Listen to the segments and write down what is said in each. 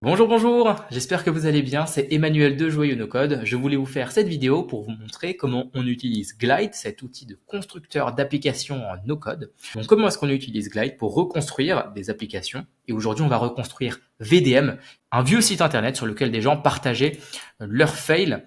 Bonjour, bonjour, j'espère que vous allez bien, c'est Emmanuel de Joyeux No Code. Je voulais vous faire cette vidéo pour vous montrer comment on utilise Glide, cet outil de constructeur d'applications en no code. Donc comment est-ce qu'on utilise Glide pour reconstruire des applications? Et aujourd'hui on va reconstruire VDM, un vieux site internet sur lequel des gens partageaient leurs fails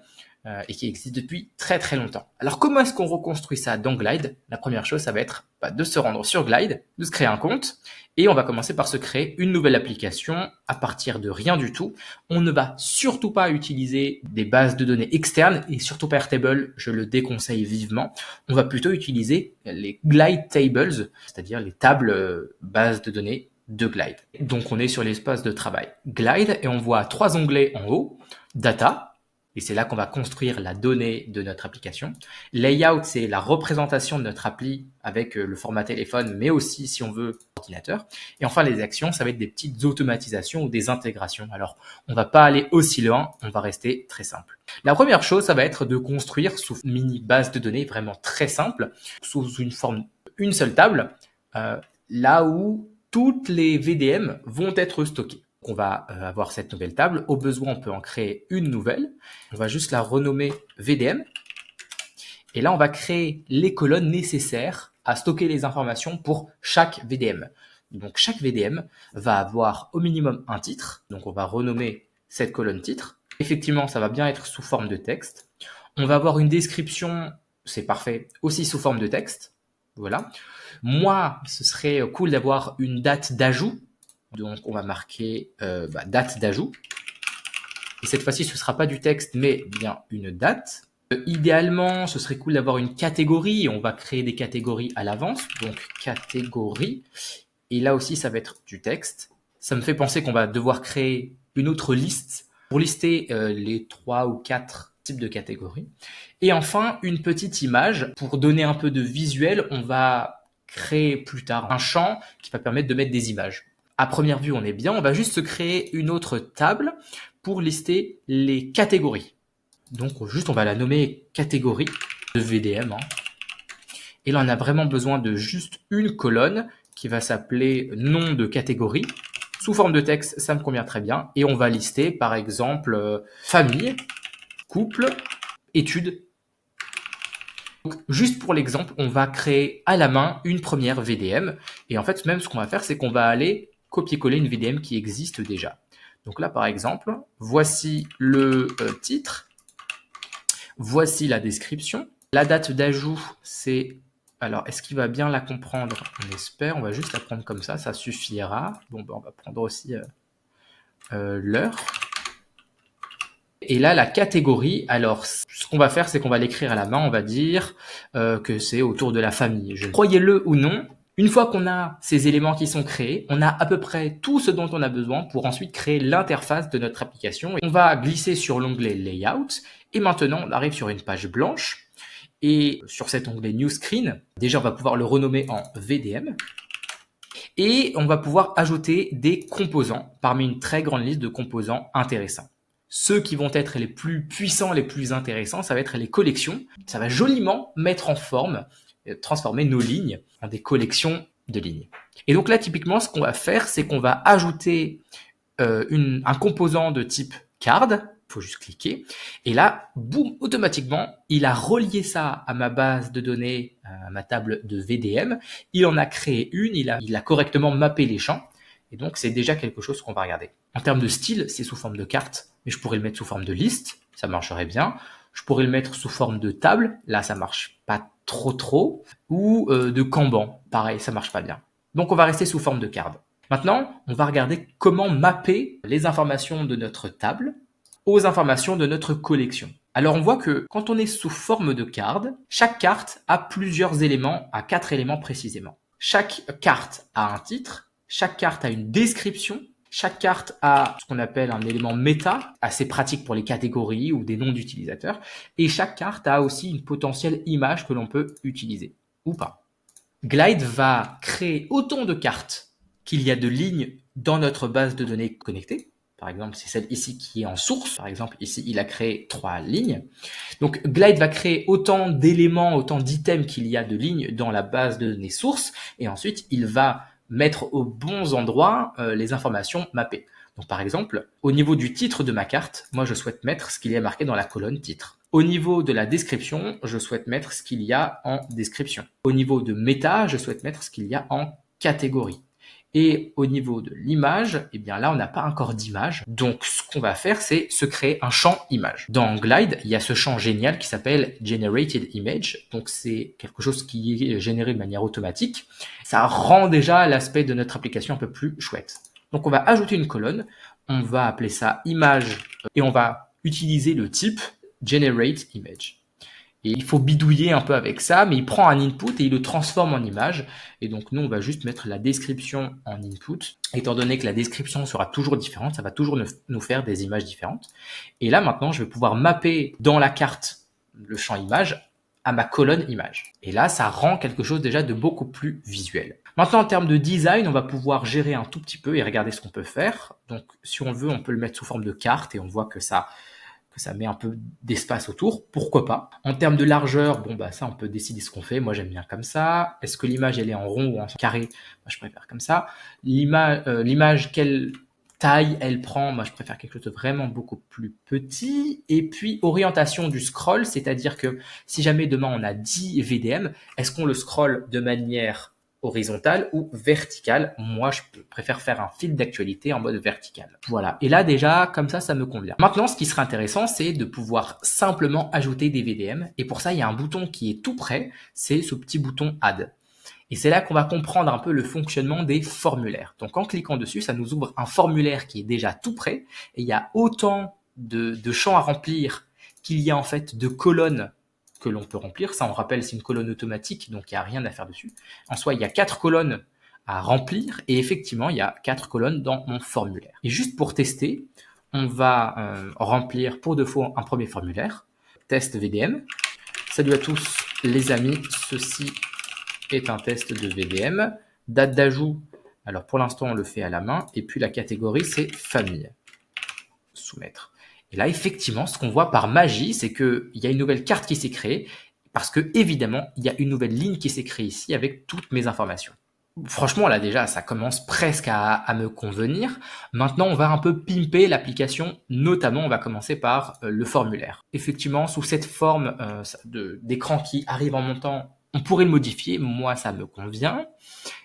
et qui existe depuis très très longtemps. Alors comment est-ce qu'on reconstruit ça dans Glide? La première chose, ça va être de se rendre sur Glide, de se créer un compte, et on va commencer par se créer une nouvelle application à partir de rien du tout. On ne va surtout pas utiliser des bases de données externes et surtout pas Airtable, je le déconseille vivement. On va plutôt utiliser les Glide Tables, c'est-à-dire les tables bases de données de Glide. Donc on est sur l'espace de travail Glide et on voit trois onglets en haut, Data, et c'est là qu'on va construire la donnée de notre application. Layout, c'est la représentation de notre appli avec le format téléphone, mais aussi, si on veut, ordinateur. Et enfin, les actions, ça va être des petites automatisations ou des intégrations. Alors, on va pas aller aussi loin, on va rester très simple. La première chose, ça va être de construire sous mini base de données vraiment très simple, sous une forme, une seule table, là où toutes les VDM vont être stockées. On va avoir cette nouvelle table. Au besoin, on peut en créer une nouvelle. On va juste la renommer VDM. Et là, on va créer les colonnes nécessaires à stocker les informations pour chaque VDM. Donc, chaque VDM va avoir au minimum un titre. Donc, on va renommer cette colonne titre. Effectivement, ça va bien être sous forme de texte. On va avoir une description, c'est parfait, aussi sous forme de texte. Voilà. Moi, ce serait cool d'avoir une date d'ajout. Donc, on va marquer date d'ajout. Et cette fois-ci, ce ne sera pas du texte, mais bien une date. Idéalement, ce serait cool d'avoir une catégorie. On va créer des catégories à l'avance. Donc, catégorie. Et là aussi, ça va être du texte. Ça me fait penser qu'on va devoir créer une autre liste pour lister les 3 ou 4 types de catégories. Et enfin, une petite image. Pour donner un peu de visuel, on va créer plus tard un champ qui va permettre de mettre des images. À première vue, on est bien. On va juste se créer une autre table pour lister les catégories. Donc, juste, on va la nommer catégorie de VDM. Et là, on a vraiment besoin de juste une colonne qui va s'appeler nom de catégorie. Sous forme de texte, ça me convient très bien. Et on va lister, par exemple, famille, couple, études. Donc, juste pour l'exemple, on va créer à la main une première VDM. Et en fait, même ce qu'on va faire, c'est qu'on va aller copier-coller une VDM qui existe déjà. Donc là, par exemple, voici le titre. Voici la description. La date d'ajout, c'est... Alors, est-ce qu'il va bien la comprendre? On espère. On va juste la prendre comme ça suffira. Bon, on va prendre aussi l'heure. Et là, la catégorie, alors, ce qu'on va faire, c'est qu'on va l'écrire à la main. On va dire que c'est autour de la famille. Croyez-le ou non, une fois qu'on a ces éléments qui sont créés, on a à peu près tout ce dont on a besoin pour ensuite créer l'interface de notre application. On va glisser sur l'onglet Layout et maintenant, on arrive sur une page blanche. Et sur cet onglet New Screen, déjà, on va pouvoir le renommer en VDM. Et on va pouvoir ajouter des composants parmi une très grande liste de composants intéressants. Ceux qui vont être les plus puissants, les plus intéressants, ça va être les collections. Ça va joliment mettre en forme, transformer nos lignes en des collections de lignes. Et donc là, typiquement, ce qu'on va faire, c'est qu'on va ajouter un composant de type card. Il faut juste cliquer. Et là, boum, automatiquement, il a relié ça à ma base de données, à ma table de VDM. Il en a créé une, il a correctement mappé les champs. Et donc, c'est déjà quelque chose qu'on va regarder. En termes de style, c'est sous forme de carte, mais je pourrais le mettre sous forme de liste. Ça marcherait bien. Je pourrais le mettre sous forme de table. Là, ça marche pas trop. Ou de Kanban. Pareil, ça marche pas bien. Donc, on va rester sous forme de card. Maintenant, on va regarder comment mapper les informations de notre table aux informations de notre collection. Alors, on voit que quand on est sous forme de card, chaque carte a plusieurs éléments, à 4 éléments précisément. Chaque carte a un titre, chaque carte a une description, chaque carte a ce qu'on appelle un élément méta, assez pratique pour les catégories ou des noms d'utilisateurs, et chaque carte a aussi une potentielle image que l'on peut utiliser, ou pas. Glide va créer autant de cartes qu'il y a de lignes dans notre base de données connectée. Par exemple, c'est celle ici qui est en source. Par exemple, ici, il a créé 3 lignes. Donc, Glide va créer autant d'éléments, autant d'items qu'il y a de lignes dans la base de données source. Et ensuite, il va mettre aux bons endroits les informations mappées. Donc par exemple, au niveau du titre de ma carte, moi je souhaite mettre ce qu'il y a marqué dans la colonne titre. Au niveau de la description, je souhaite mettre ce qu'il y a en description. Au niveau de méta, je souhaite mettre ce qu'il y a en catégorie. Et au niveau de l'image, eh bien là, on n'a pas encore d'image. Donc, ce qu'on va faire, c'est se créer un champ image. Dans Glide, il y a ce champ génial qui s'appelle Generated Image. Donc, c'est quelque chose qui est généré de manière automatique. Ça rend déjà l'aspect de notre application un peu plus chouette. Donc, on va ajouter une colonne. On va appeler ça image et on va utiliser le type Generate Image. Et il faut bidouiller un peu avec ça, mais il prend un input et il le transforme en image. Et donc, nous, on va juste mettre la description en input. Étant donné que la description sera toujours différente, ça va toujours nous faire des images différentes. Et là, maintenant, je vais pouvoir mapper dans la carte le champ image à ma colonne image. Et là, ça rend quelque chose déjà de beaucoup plus visuel. Maintenant, en termes de design, on va pouvoir gérer un tout petit peu et regarder ce qu'on peut faire. Donc, si on veut, on peut le mettre sous forme de carte et on voit que ça met un peu d'espace autour, pourquoi pas. En termes de largeur, bon bah ça on peut décider ce qu'on fait, moi j'aime bien comme ça. Est-ce que l'image elle est en rond ou en carré? Moi je préfère comme ça. L'image quelle taille elle prend? Moi je préfère quelque chose de vraiment beaucoup plus petit. Et puis orientation du scroll, c'est-à-dire que si jamais demain on a 10 VDM, est-ce qu'on le scroll de manière horizontale ou verticale? Moi, je préfère faire un fil d'actualité en mode vertical. Voilà. Et là, déjà, comme ça me convient. Maintenant, ce qui serait intéressant, c'est de pouvoir simplement ajouter des VDM. Et pour ça, il y a un bouton qui est tout prêt. C'est ce petit bouton Add. Et c'est là qu'on va comprendre un peu le fonctionnement des formulaires. Donc, en cliquant dessus, ça nous ouvre un formulaire qui est déjà tout prêt. Et il y a autant de champs à remplir qu'il y a en fait de colonnes que l'on peut remplir. Ça, on rappelle, c'est une colonne automatique, donc il n'y a rien à faire dessus. En soi, il y a 4 colonnes à remplir et effectivement, il y a 4 colonnes dans mon formulaire. Et juste pour tester, on va remplir pour de faux un premier formulaire, test VDM. Salut à tous les amis, ceci est un test de VDM. Date d'ajout, alors pour l'instant, on le fait à la main. Et puis la catégorie, c'est famille. Soumettre. Et là, effectivement, ce qu'on voit par magie, c'est qu'il y a une nouvelle carte qui s'est créée parce que, évidemment, il y a une nouvelle ligne qui s'est créée ici avec toutes mes informations. Franchement, là, déjà, ça commence presque à me convenir. Maintenant, on va un peu pimper l'application. Notamment, on va commencer par le formulaire. Effectivement, sous cette forme d'écran qui arrive en montant, on pourrait le modifier. Moi, ça me convient.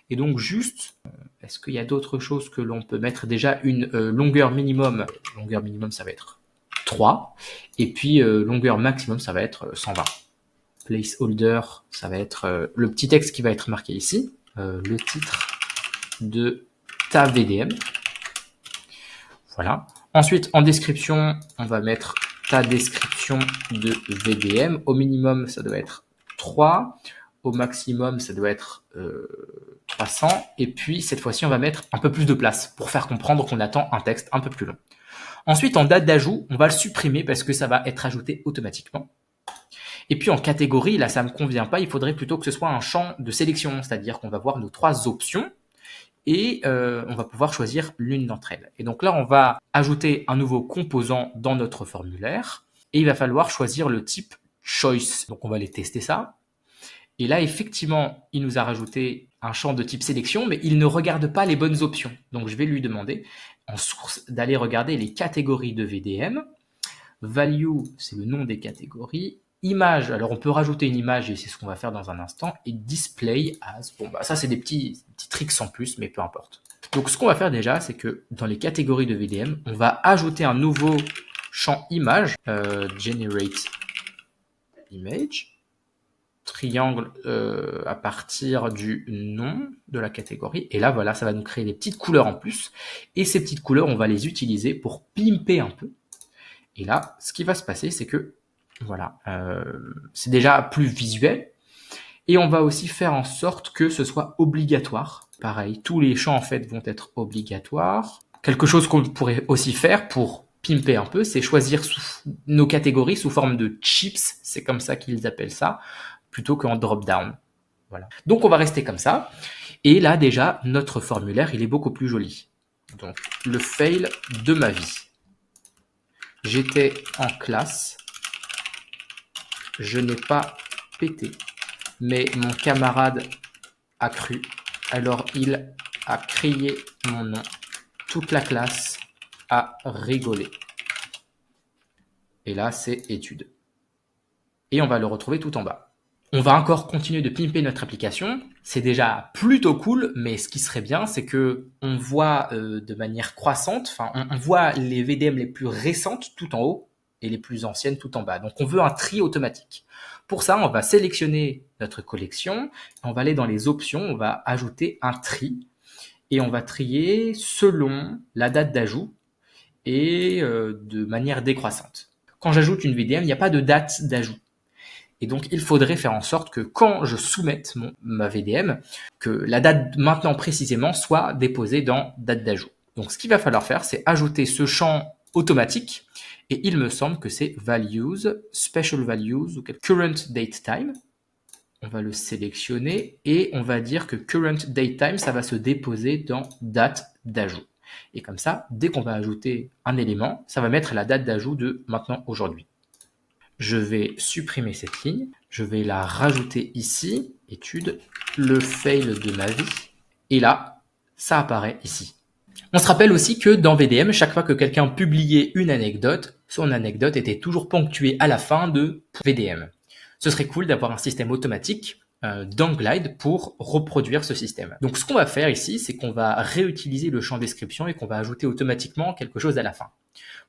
Et donc, juste, est-ce qu'il y a d'autres choses que l'on peut mettre? Déjà, une longueur minimum. Longueur minimum, ça va être 3. Et puis, longueur maximum, ça va être 120. Placeholder, ça va être le petit texte qui va être marqué ici. Le titre de ta VDM. Voilà. Ensuite, en description, on va mettre ta description de VDM. Au minimum, ça doit être 3. Au maximum, ça doit être 300. Et puis, cette fois-ci, on va mettre un peu plus de place pour faire comprendre qu'on attend un texte un peu plus long. Ensuite, en date d'ajout, on va le supprimer parce que ça va être ajouté automatiquement. Et puis en catégorie, là ça me convient pas, il faudrait plutôt que ce soit un champ de sélection, c'est-à-dire qu'on va voir nos 3 options et on va pouvoir choisir l'une d'entre elles. Et donc là, on va ajouter un nouveau composant dans notre formulaire et il va falloir choisir le type choice. Donc on va aller tester ça. Et là, effectivement, il nous a rajouté un champ de type sélection, mais il ne regarde pas les bonnes options. Donc je vais lui demander en source d'aller regarder les catégories de VDM. Value, c'est le nom des catégories. Image, alors on peut rajouter une image et c'est ce qu'on va faire dans un instant. Et display as, bon bah ça c'est des petits tricks sans plus, mais peu importe. Donc ce qu'on va faire déjà, c'est que dans les catégories de VDM, on va ajouter un nouveau champ image, generate image, triangle à partir du nom de la catégorie. Et là voilà, ça va nous créer des petites couleurs en plus. Et ces petites couleurs, on va les utiliser pour pimper un peu. Et là, ce qui va se passer, c'est que voilà, c'est déjà plus visuel. Et on va aussi faire en sorte que ce soit obligatoire. Pareil, tous les champs en fait vont être obligatoires. Quelque chose qu'on pourrait aussi faire pour pimper un peu, c'est choisir nos catégories sous forme de chips, c'est comme ça qu'ils appellent ça, plutôt qu'en drop-down. Voilà. Donc on va rester comme ça. Et là déjà, notre formulaire, il est beaucoup plus joli. Donc le fail de ma vie. J'étais en classe. Je n'ai pas pété, mais mon camarade a cru. Alors il a crié mon nom. Toute la classe à rigoler. Et là, c'est études. Et on va le retrouver tout en bas. On va encore continuer de pimper notre application. C'est déjà plutôt cool, mais ce qui serait bien, c'est que on voit de manière croissante, on voit les VDM les plus récentes tout en haut et les plus anciennes tout en bas. Donc on veut un tri automatique. Pour ça, on va sélectionner notre collection, on va aller dans les options, on va ajouter un tri et on va trier selon la date d'ajout et de manière décroissante. Quand j'ajoute une VDM, il n'y a pas de date d'ajout. Et donc, il faudrait faire en sorte que quand je soumette ma VDM, que la date maintenant précisément soit déposée dans date d'ajout. Donc, ce qu'il va falloir faire, c'est ajouter ce champ automatique. Et il me semble que c'est values, special values ou current date time. On va le sélectionner et on va dire que current date time, ça va se déposer dans date d'ajout. Et comme ça, dès qu'on va ajouter un élément, ça va mettre la date d'ajout de maintenant aujourd'hui. Je vais supprimer cette ligne, je vais la rajouter ici, étude, le fail de ma vie, et là, ça apparaît ici. On se rappelle aussi que dans VDM, chaque fois que quelqu'un publiait une anecdote, son anecdote était toujours ponctuée à la fin de VDM. Ce serait cool d'avoir un système automatique dans Glide pour reproduire ce système. Donc ce qu'on va faire ici, c'est qu'on va réutiliser le champ description et qu'on va ajouter automatiquement quelque chose à la fin.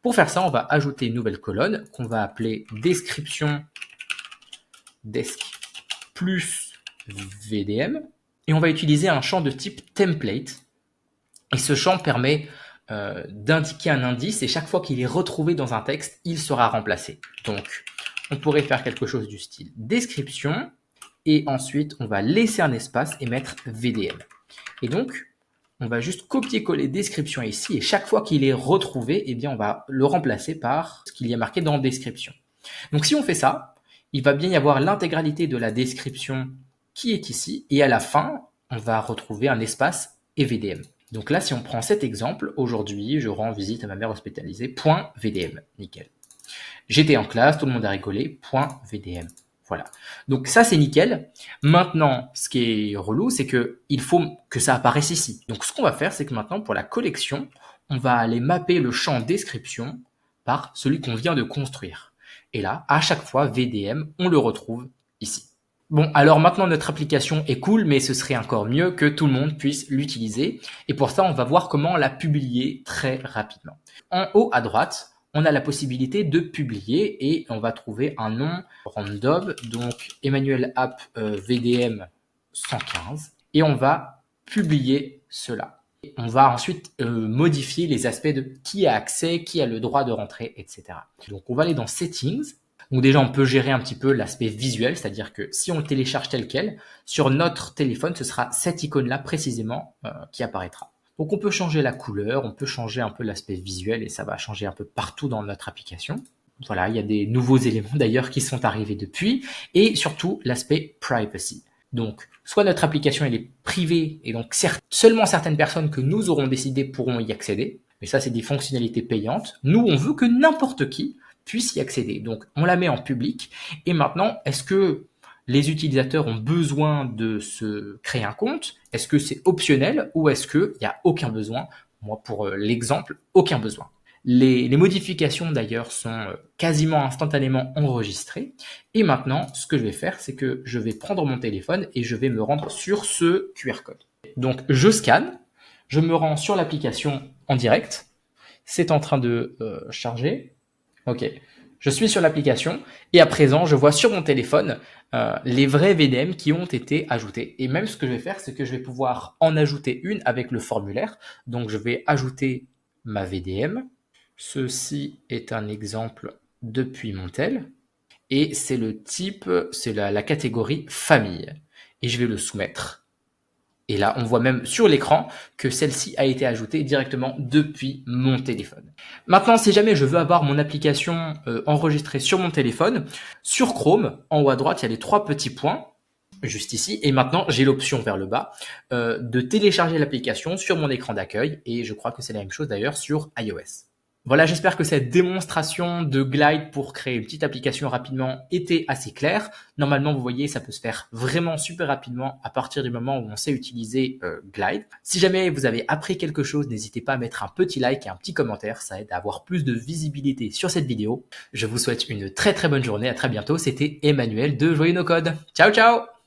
Pour faire ça, on va ajouter une nouvelle colonne qu'on va appeler description desk plus VDM et on va utiliser un champ de type template. Et ce champ permet d'indiquer un indice et chaque fois qu'il est retrouvé dans un texte, il sera remplacé. Donc, on pourrait faire quelque chose du style description et ensuite, on va laisser un espace et mettre VDM. Et donc, on va juste copier-coller description ici et chaque fois qu'il est retrouvé, eh bien, on va le remplacer par ce qu'il y a marqué dans description. Donc, si on fait ça, il va bien y avoir l'intégralité de la description qui est ici et à la fin, on va retrouver un espace et VDM. Donc là, si on prend cet exemple, aujourd'hui, je rends visite à ma mère hospitalisée, .vdm, nickel. J'étais en classe, tout le monde a rigolé, .vdm. Voilà. Donc ça, c'est nickel. Maintenant, ce qui est relou, c'est que il faut que ça apparaisse ici. Donc ce qu'on va faire, c'est que maintenant, pour la collection, on va aller mapper le champ description par celui qu'on vient de construire. Et là, à chaque fois, VDM, on le retrouve ici. Bon, alors maintenant notre application est cool, mais ce serait encore mieux que tout le monde puisse l'utiliser. Et pour ça, on va voir comment la publier très rapidement. En haut à droite, on a la possibilité de publier et on va trouver un nom random, donc Emmanuel App VDM 115. Et on va publier cela. On va ensuite modifier les aspects de qui a accès, qui a le droit de rentrer, etc. Donc on va aller dans Settings. Donc déjà, on peut gérer un petit peu l'aspect visuel, c'est-à-dire que si on le télécharge tel quel, sur notre téléphone, ce sera cette icône-là précisément qui apparaîtra. Donc on peut changer la couleur, on peut changer un peu l'aspect visuel et ça va changer un peu partout dans notre application. Voilà, il y a des nouveaux éléments d'ailleurs qui sont arrivés depuis et surtout l'aspect privacy. Donc soit notre application elle est privée et donc seulement certaines personnes que nous aurons décidé pourront y accéder, mais ça c'est des fonctionnalités payantes. Nous, on veut que n'importe qui puisse y accéder. Donc, on la met en public. Et maintenant, est-ce que les utilisateurs ont besoin de se créer un compte? Est-ce que c'est optionnel ou est-ce qu'il n'y a aucun besoin? Moi, pour l'exemple, aucun besoin. Les modifications, d'ailleurs, sont quasiment instantanément enregistrées. Et maintenant, ce que je vais faire, c'est que je vais prendre mon téléphone et je vais me rendre sur ce QR code. Donc, je scanne. Je me rends sur l'application en direct. C'est en train de charger. Ok, je suis sur l'application et à présent, je vois sur mon téléphone les vrais VDM qui ont été ajoutés. Et même ce que je vais faire, c'est que je vais pouvoir en ajouter une avec le formulaire. Donc, je vais ajouter ma VDM. Ceci est un exemple depuis Montel. Et c'est le type, c'est la catégorie famille. Et je vais le soumettre. Et là, on voit même sur l'écran que celle-ci a été ajoutée directement depuis mon téléphone. Maintenant, si jamais je veux avoir mon application enregistrée sur mon téléphone, sur Chrome, en haut à droite, il y a les 3 petits points, juste ici. Et maintenant, j'ai l'option vers le bas de télécharger l'application sur mon écran d'accueil. Et je crois que c'est la même chose d'ailleurs sur iOS. Voilà, j'espère que cette démonstration de Glide pour créer une petite application rapidement était assez claire. Normalement, vous voyez, ça peut se faire vraiment super rapidement à partir du moment où on sait utiliser Glide. Si jamais vous avez appris quelque chose, n'hésitez pas à mettre un petit like et un petit commentaire. Ça aide à avoir plus de visibilité sur cette vidéo. Je vous souhaite une très très bonne journée. À très bientôt. C'était Emmanuel de Joyeux No Code. Ciao, ciao!